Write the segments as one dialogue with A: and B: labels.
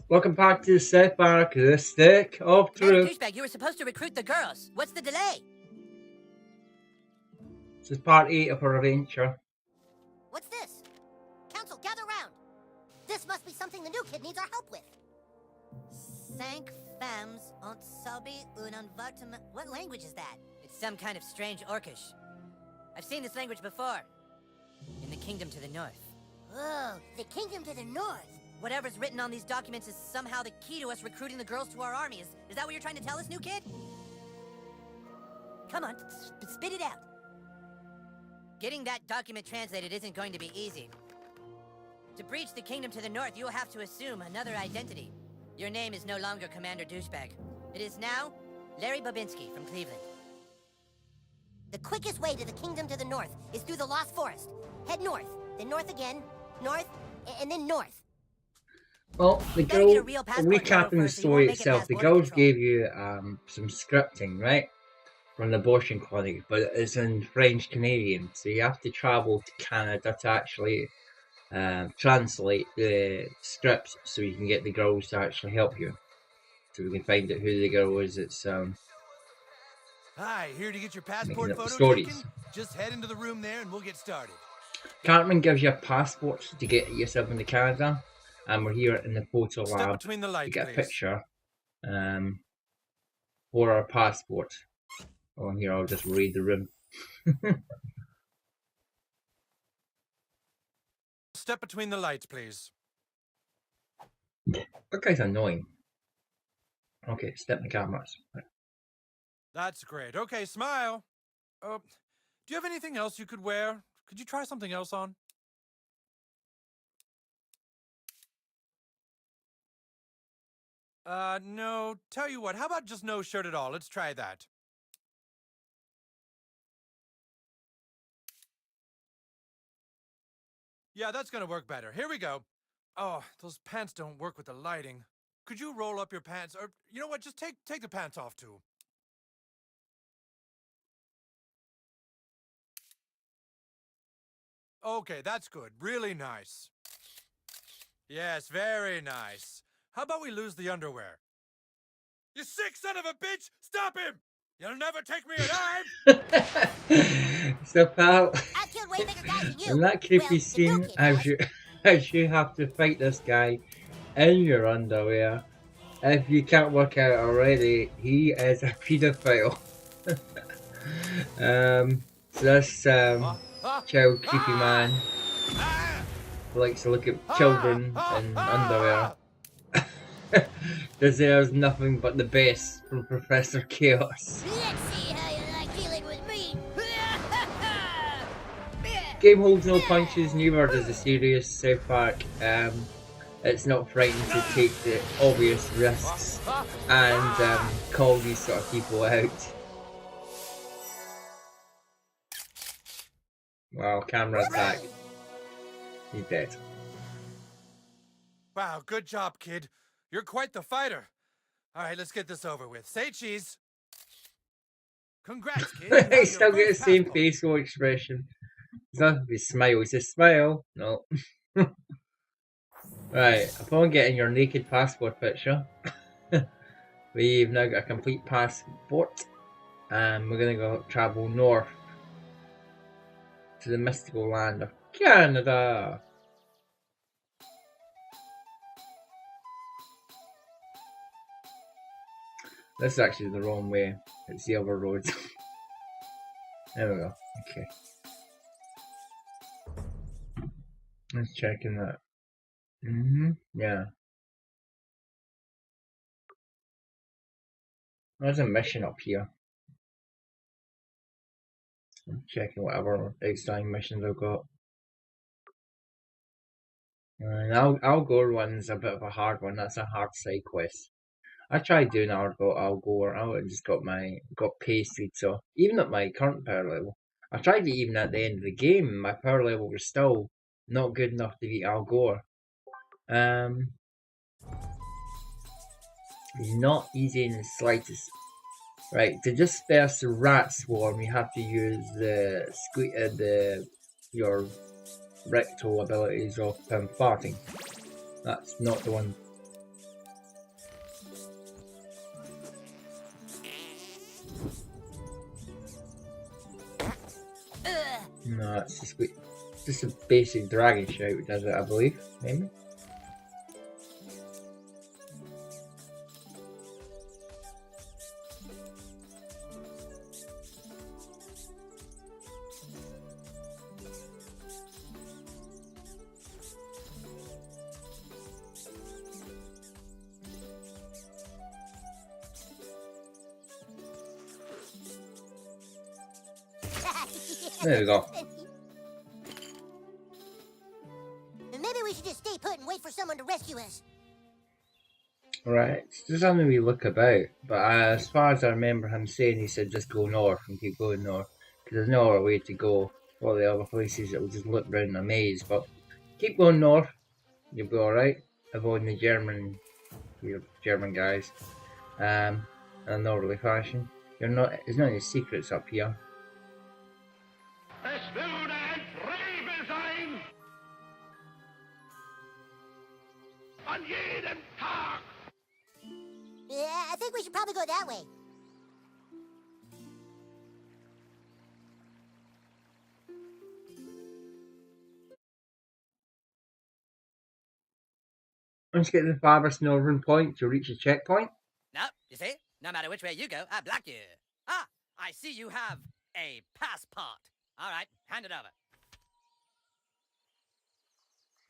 A: Welcome back to South Park, the stick of
B: Commander
A: truth.
B: Douchebag, you were supposed to recruit the girls. What's the delay?
A: This is part 8 of our adventure.
C: What's this? Council, gather round. This must be something the new kid needs our help with. Cinq femmes ont subi un envartement. What language is that?
B: It's some kind of strange Orcish. I've seen this language before. In the kingdom to the north.
C: Oh, the kingdom to the north.
B: Whatever's written on these documents is somehow the key to us recruiting the girls to our army. Is that what you're trying to tell us, new kid? Come on, spit it out. Getting that document translated isn't going to be easy. To breach the kingdom to the north, you'll have to assume another identity. Your name is no longer Commander Douchebag. It is now Larry Babinski from Cleveland.
C: The quickest way to the kingdom to the north is through the Lost Forest. Head north, then north again, north, and then north.
A: Well, recapping the story itself, the girls gave you some scripting, right? From the abortion clinic, but it's in French Canadian, so you have to travel to Canada to actually translate the scripts so you can get the girls to actually help you. So we can find out who the girl is that's
D: Hi, here to get your passport photo
A: stories.
D: taken? Just head into the room there and we'll get started.
A: Cartman gives you a passport to get yourself into Canada, and we're here in the photo lab
D: between the lights,
A: to get a
D: please.
A: picture for our passport. Oh, here, I'll just read the room.
D: Step between the lights, please.
A: That guy's annoying. Okay, step in the cameras. Right.
D: That's great. Okay, smile. Do you have anything else you could wear? Could you try something else on? No. Tell you what, how about just no shirt at all? Let's try that. Yeah, that's gonna work better. Here we go. Oh, those pants don't work with the lighting. Could you roll up your pants? Or, you know what, just take the pants off, too. Okay, that's good. Really nice. Yes, very nice. How about we lose the underwear? You sick son of a bitch! Stop him! You'll never take me alive!
A: So, pal,
C: I killed way bigger guys than you.
A: in that creepy
C: Well, the new
A: scene,
C: kid
A: as you have to fight this guy in your underwear. If you can't work out already, he is a paedophile. So this child creepy man likes to look at children in underwear. Deserves nothing but the best from Professor Chaos.
C: Let's see how you like dealing with me.
A: Game holds no punches, neither does the serious South Park. It's not frightened to take the obvious risks and call these sort of people out. Wow, camera attack. He's dead.
D: Wow, good job, kid. You're quite the fighter. All right, let's get this over with. Say cheese. Congrats, kid.
A: He still got the same facial expression. It's not if he smiles, he says smile. No. Right, upon getting your naked passport picture, we've now got a complete passport, and we're gonna go travel north to the mystical land of Canada. This is actually the wrong way. It's the other road. There we go. Okay. Let's check in that. Yeah. There's a mission up here. I'm checking whatever exciting missions I've got. And Algor one's a bit of a hard one. That's a hard side quest. I tried doing Algor. I just got pasted. So even at my current power level, I tried it even at the end of the game. My power level was still not good enough to beat Algor. It's not easy in the slightest. Right, to disperse the rat swarm, you have to use your rectal abilities of farting. That's not the one No, it's just a basic dragon shout does it, I believe. Maybe. There we go.
C: Maybe we should just stay put and wait for someone to rescue us.
A: Right, there's something we look about, but as far as I remember him saying, he said just go north and keep going north, because there's no other way to go. All the other places it will just look round a maze, but keep going north, you'll be alright, avoiding the German guys, in a northerly fashion. There's not any secrets up here.
E: Es würde ein Frevel sein. An jedem Tag.
C: Yeah, I think we should probably go that way.
A: Once you get to the farthest northern point, you'll reach a checkpoint.
B: No, you see? No matter which way you go, I block you. Ah, I see you have a passport. All right, hand it over.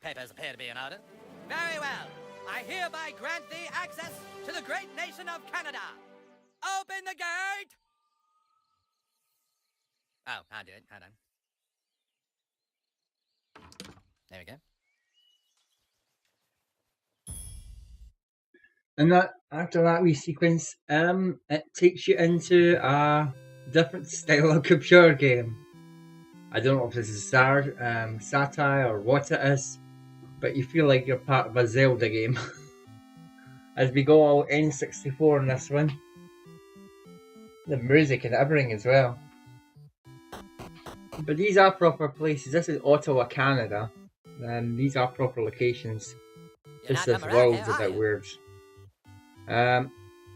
B: Papers appear to be in order. Very well. I hereby grant thee access to the great nation of Canada. Open the gate! Oh, I'll do it. Hold on. There we go.
A: And that after that wee sequence, it takes you into a different style of computer game. I don't know if this is satire or what it is, but you feel like you're part of a Zelda game. As we go all N64 in this one. The music and everything as well. But these are proper places. This is Ottawa, Canada. And these are proper locations. Just this world's a bit weird.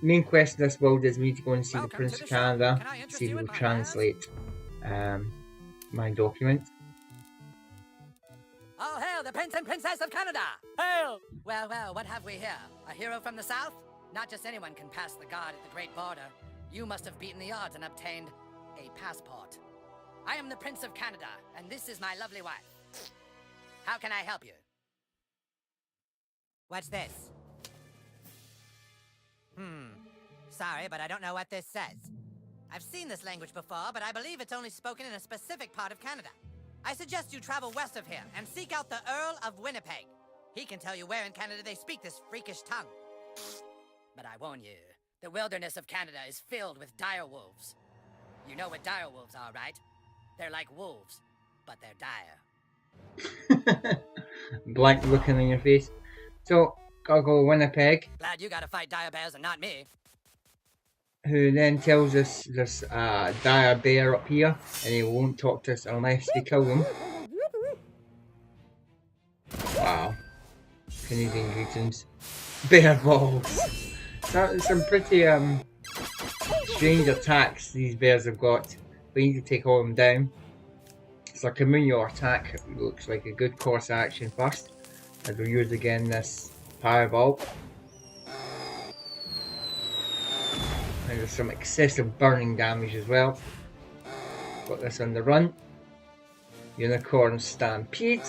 A: Main quest of this world is me to go and see the Prince of Canada, see if he will translate my document.
B: Oh, hail the Prince and Princess of Canada! Hail! Well, well, what have we here? A hero from the south? Not just anyone can pass the guard at the Great Border. You must have beaten the odds and obtained a passport. I am the Prince of Canada, and this is my lovely wife. How can I help you? What's this? Sorry, but I don't know what this says. I've seen this language before, but I believe it's only spoken in a specific part of Canada. I suggest you travel west of here and seek out the Earl of Winnipeg. He can tell you where in Canada they speak this freakish tongue. But I warn you, the wilderness of Canada is filled with dire wolves. You know what dire wolves are, right? They're like wolves, but they're dire.
A: Blank looking in your face. So, gotta go Winnipeg.
B: Glad you gotta fight dire bears and not me.
A: Who then tells us there's a dire bear up here, and he won't talk to us unless we kill him. Wow. Canadian greetings. Bear balls. Some pretty strange attacks these bears have got. We need to take all of them down. It's a communal attack. It looks like a good course of action first. And we'll use again this fireball. And there's some excessive burning damage as well. Got this on the run. Unicorn Stampede.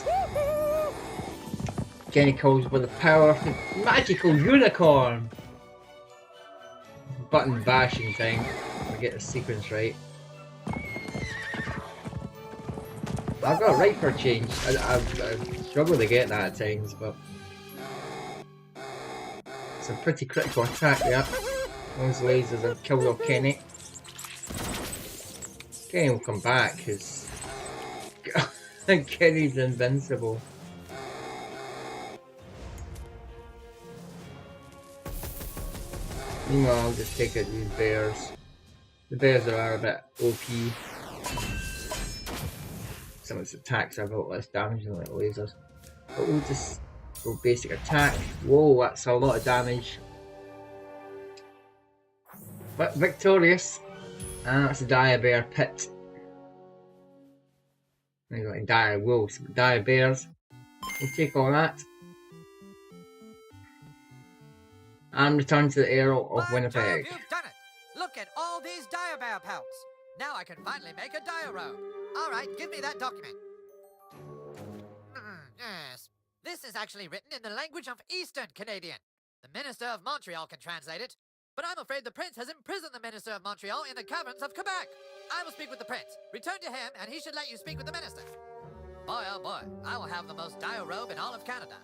A: Jenny calls with the power of the magical unicorn. Button bashing time. I get the sequence right. I've got it right for a change. I struggle to get that at times, but it's a pretty critical attack there. Those lasers have killed off Kenny. Kenny will come back because Kenny's invincible. Meanwhile, I'll just take out these bears. The bears are a bit OP. Some of its attacks have a lot less damage than like lasers. But we'll just go basic attack. Whoa, that's a lot of damage. But victorious. And that's a dire bear pit. They've got dire wolves, dire bears. We'll take all that. And return to the Earl of
F: By
A: Winnipeg.
F: Jove, you've done it! Look at all these dire bear pelts. Now I can finally make a dire robe. All right, give me that document. Yes. This is actually written in the language of Eastern Canadian. The Minister of Montreal can translate it, but I'm afraid the Prince has imprisoned the Minister of Montreal in the caverns of Quebec. I will speak with the Prince. Return to him, and he should let you speak with the Minister. Boy, oh boy, I will have the most dire robe in all of Canada.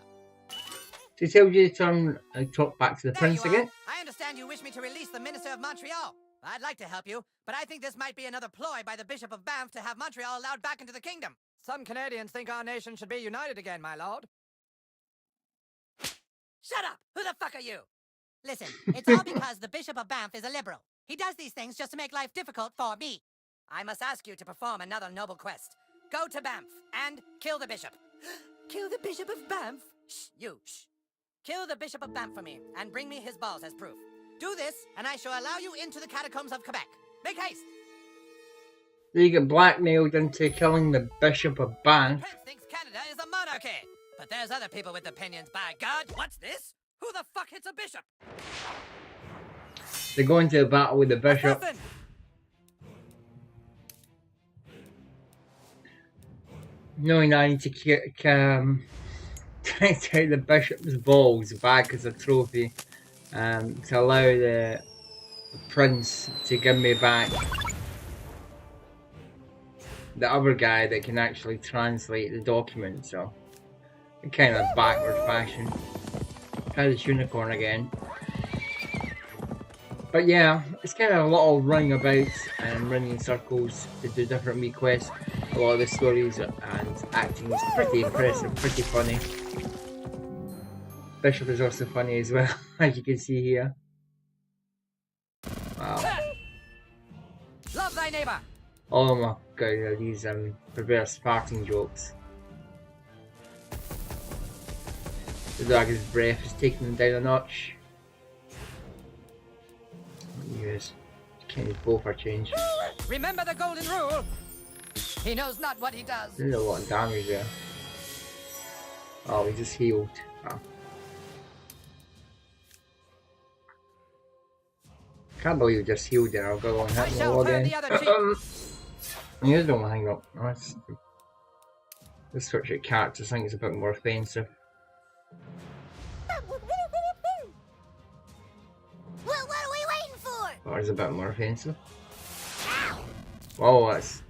A: To tell you to turn and talk back to the
B: There
A: Prince
B: you are.
A: again.
B: I understand you wish me to release the Minister of Montreal. I'd like to help you, but I think this might be another ploy by the Bishop of Banff to have Montreal allowed back into the kingdom.
F: Some Canadians think our nation should be united again, my lord.
B: Shut up! Who the fuck are you? Listen, it's all because the Bishop of Banff is a liberal. He does these things just to make life difficult for me. I must ask you to perform another noble quest. Go to Banff and kill the bishop. Kill the Bishop of Banff? Shh, you, shh. Kill the Bishop of Banff for me and bring me his balls as proof. Do this, and I shall allow you into the catacombs of Quebec. Make haste!
A: They get blackmailed into killing the Bishop of
B: The
A: Banff.
B: Prince thinks Canada is a monarchy. But there's other people with opinions, by God. What's this? Who the fuck hits a bishop?
A: They go into a battle with the bishop.
B: Assassin!
A: Knowing I need to take the bishop's balls back as a trophy, to allow the prince to give me back the other guy that can actually translate the document. So, in kind of backward fashion. Try this unicorn again. But yeah, it's kind of a lot of running about and running in circles to do different wee quests. A lot of the stories and acting is pretty impressive, pretty funny. Bishop is also funny as well, as you can see here. Wow.
B: Love thy neighbor!
A: Oh my god, these perverse farting jokes. The dragon's breath is taking them down a notch. Yes, can't use both for change.
B: Remember the golden rule! He knows not what he does.
A: There's a lot of damage there. Oh, he just healed. Oh. Can't believe he just healed there. I'll go on
B: I
A: hit the
B: shall
A: wall
B: turn
A: again.
B: the other cheek.
A: You don't want to hang up. Let's switch at characters. I think it's a bit more offensive.
C: What are we waiting for?
A: Or is a bit more offensive. Whoa, it's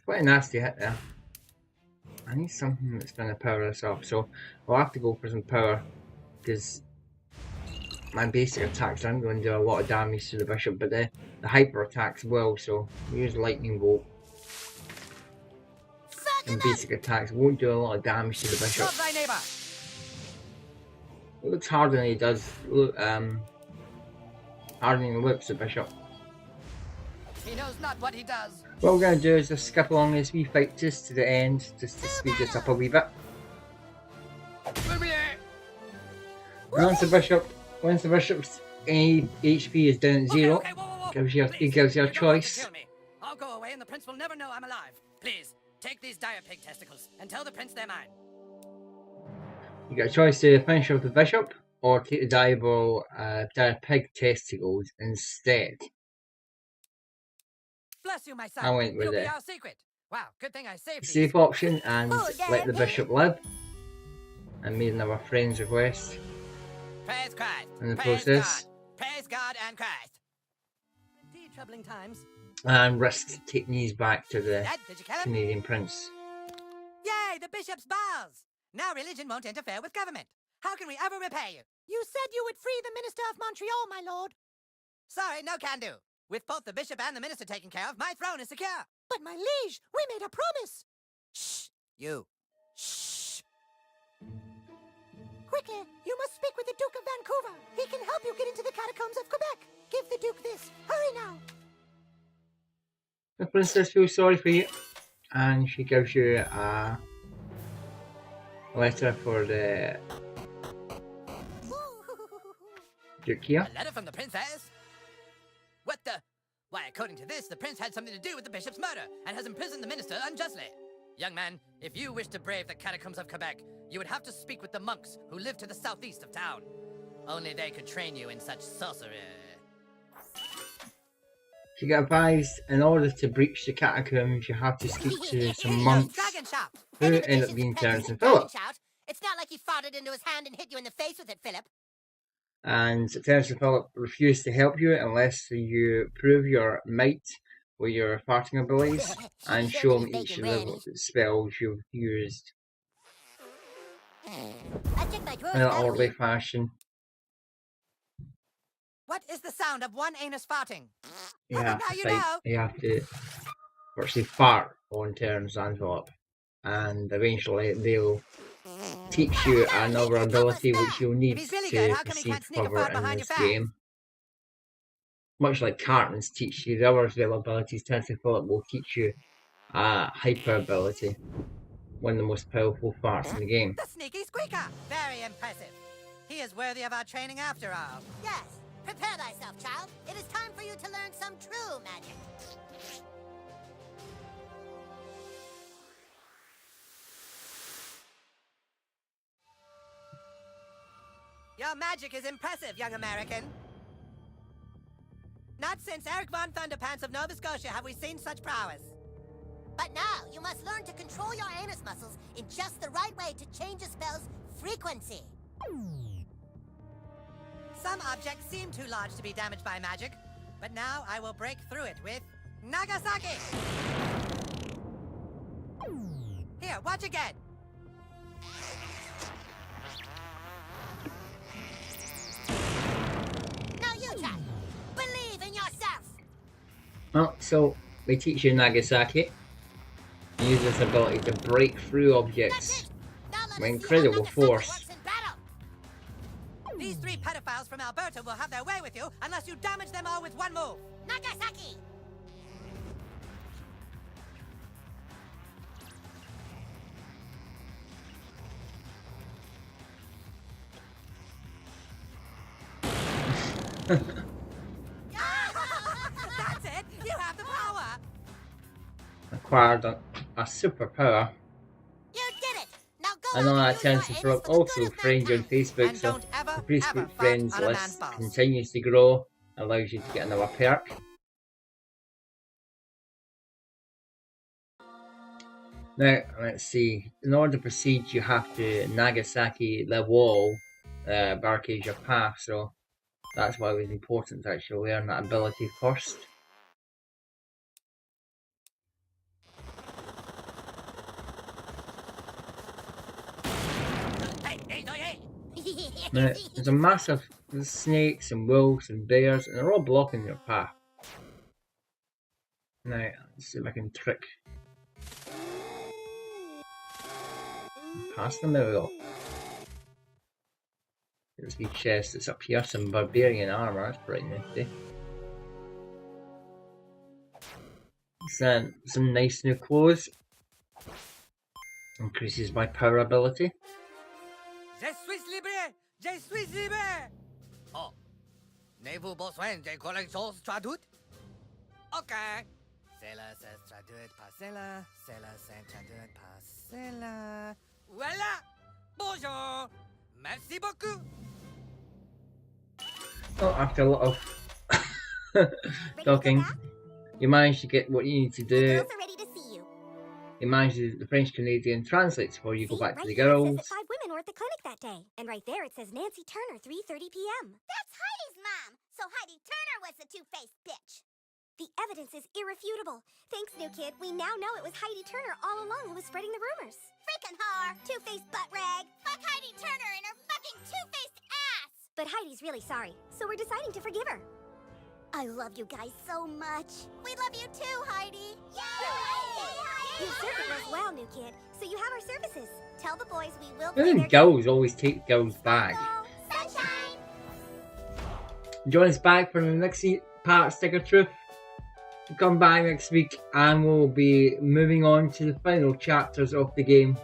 A: quite a nasty hit there. I need something that's going to power this up, so I'll have to go for some power because my basic attacks aren't going to do a lot of damage to the bishop, but the hyper attacks will, so we use lightning bolt. And basic attacks won't do a lot of damage to the bishop.
B: Love thy neighbor!
A: It looks harder than he does. Hardening the lips of bishop.
B: He knows not what he does.
A: What we're going to do is just skip along this wee fight just to the end, just to speed this up a wee bit. Once the bishop's HP is down at zero,
B: Okay, whoa.
A: he gives you a
B: You don't want to
A: choice.
B: kill me. I'll go away and the prince will never know I'm alive. Please, take these dire pig testicles and tell the prince they're mine.
A: You got a choice to finish off the bishop or take the dire pig testicles instead.
B: Bless you, my son.
A: I went with
B: You'll be
A: the
B: our secret. Wow, good thing I saved these.
A: safe option and
C: Oh,
A: let the
C: Dad.
A: bishop live. And made another friend's request
B: Praise Christ.
A: in the
B: Praise
A: process.
B: God. Praise God and Christ. Indeed, troubling times.
A: And risked taking these back to the
B: Dad, did you kill him?
A: Canadian prince.
B: Yay, the bishop's balls. Now religion won't interfere with government. How can we ever repay you?
C: You said you would free the Minister of Montreal, my lord.
B: Sorry, no can do. With both the bishop and the minister taken care of, my throne is secure.
C: But my liege, we made a promise.
B: Shh, you. Shh.
C: Quickly, you must speak with the Duke of Vancouver. He can help you get into the catacombs of Quebec. Give the Duke this. Hurry now.
A: The princess feels sorry for you, and she gives you a letter for the Duke here.
B: A letter from the princess? What the? Why, according to this, the prince had something to do with the bishop's murder and has imprisoned the minister unjustly. Young man, if you wish to brave the catacombs of Quebec, you would have to speak with the monks who live to the southeast of town. Only they could train you in such sorcery.
A: You get advised, in order to breach the catacombs, you have to speak to some monks
B: Dragon shout!
A: who
C: Any
A: end up
C: magician's
A: being
C: pet
A: Terence
C: isn't
A: and
C: dragon
A: Philip.
C: shout. It's not like he fought it into his hand and hit you in the face with it, Philip.
A: And Terence and Philip refuse to help you unless you prove your might with your farting abilities and
C: Sure
A: show
C: that
A: them
C: he's
A: each
C: making
A: of the
C: ready.
A: spells you've used
C: I checked my drawers.
A: in an
C: That was
A: orderly
C: it.
A: fashion.
B: What is the sound of one anus farting?
A: You
B: Oh,
A: have
B: now
A: to
B: you
A: fight.
B: know.
A: You have to virtually fart on Terence and Philip, and eventually they'll teach you another ability which you'll need
B: he's really
A: to
B: good, how come he
A: proceed
B: can't sneak a
A: further
B: fart
A: in
B: behind
A: this
B: your back?
A: game. Much like cartons teach you the other abilities, Terence and Philip will teach you hyper ability, one of the most powerful farts in the game.
B: The sneaky squeaker! Very impressive. He is worthy of our training after all.
C: Yes. Prepare thyself, child. It is time for you to learn some true magic.
B: Your magic is impressive, young American. Not since Eric von Thunderpants of Nova Scotia have we seen such prowess.
C: But now, you must learn to control your anus muscles in just the right way to change a spell's frequency.
B: Some objects seem too large to be damaged by magic, but now I will break through it with Nagasaki! Here, watch again.
C: Now you try. Believe in yourself.
A: Well, so they teach you Nagasaki. You use this ability to break through
C: That's
A: objects
C: it. Now let
A: with
C: us see how
A: incredible
C: Nagasaki
A: force.
C: works in battle.
B: These three pedophiles from Alberta will have their way with you unless you damage them all with one move.
C: Nagasaki!
B: That's it! You have the power!
A: Acquired a superpower.
C: You did it! Now go
A: I know
C: out
A: that
C: and use
A: Terence
C: your
A: and
C: anus
A: Philip
C: for the
A: also
C: good of
A: friend you on
C: mankind.
A: Facebook,
B: And
A: so
B: don't ever,
A: the
B: ever
A: Facebook
B: fart
A: friends
B: on a man's
A: list
B: balls.
A: continues to grow, allows you to get another perk. Now, let's see. In order to proceed, you have to Nagasaki the wall, barricade your path, so that's why it was important to actually learn that ability first. Now, there's a massive snakes and wolves and bears, and they're all blocking your path. Now, let's see if I can trick past them out. There's the chest that's up here, some barbarian armor, that's pretty nifty. Some nice new clothes. Increases my power ability.
B: Je suis libre! Je suis libre! Oh. N'avez-vous besoin de quelque chose traduit? Ok. Cela se traduit par cela, cela se traduit par cela. Voilà! Bonjour! Merci beaucoup!
A: Oh, after a lot of talking, you manage to get what you need to
C: The
A: do.
C: girls are ready to see you.
A: You manage to, the French Canadian translates for you, go
C: See,
A: back to
C: right
A: the
C: here it
A: girls.
C: says that 5 women were at the clinic that day. And right there it says Nancy Turner, 3:30 p.m. That's Heidi's mom. So Heidi Turner was the two-faced bitch. The evidence is irrefutable. Thanks, new kid. We now know it was Heidi Turner all along who was spreading the rumors. Freaking whore. Two-faced butt rag. Fuck Heidi Turner and her fucking two-faced ass. But Heidi's really sorry, so we're deciding to forgive her. I love you guys so much. We love you too, Heidi. Yay! You served us well, new kid, so you have our services. Tell the boys we will play
A: Even
C: their
A: girls always take girls back.
C: Sunshine!
A: Join us back for the next part of Sticker Truth. Come back next week and we'll be moving on to the final chapters of the game.